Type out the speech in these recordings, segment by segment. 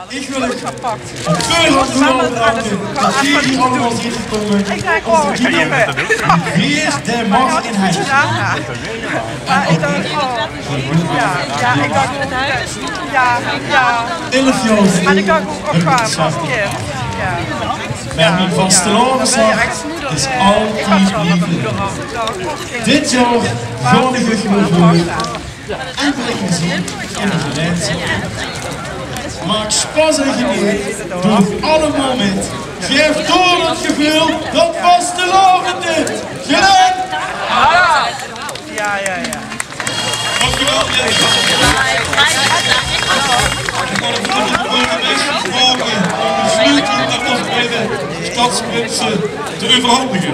Ik wil het op voorhand overhouden dat jullie allemaal zijn gekomen. Wie is de macht in huis? Ik dacht, ik dacht, ja. 11 jaar. Maar ik dacht ook opgaan als kind. Met mijn vastelavondslag is altijd liefde. Dit jaar gaan we gewoon voor. En gezien in de gemeente. Maak spas en geniet door alle momenten. Geef door het gevoel dat vastelavond is. Gelijk! Ja. Dankjewel. De stadsprinsen te overhandigen.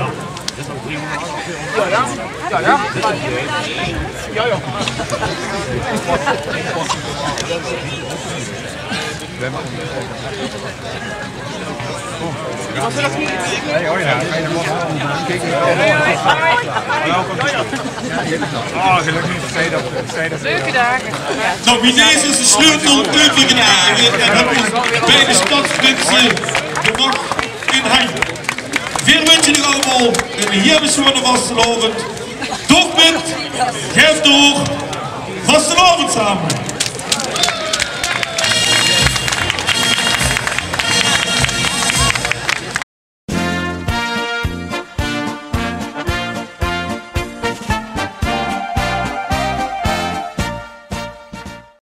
Leuke dagen. Nou, wie deze is de sleutel Keuvingen dagen en hebben we bij de stadsprinsen de macht in handen. Veel wens jullie allemaal en hier is gewoon de vastelavond. Toch met, geef door, vastelavond samen.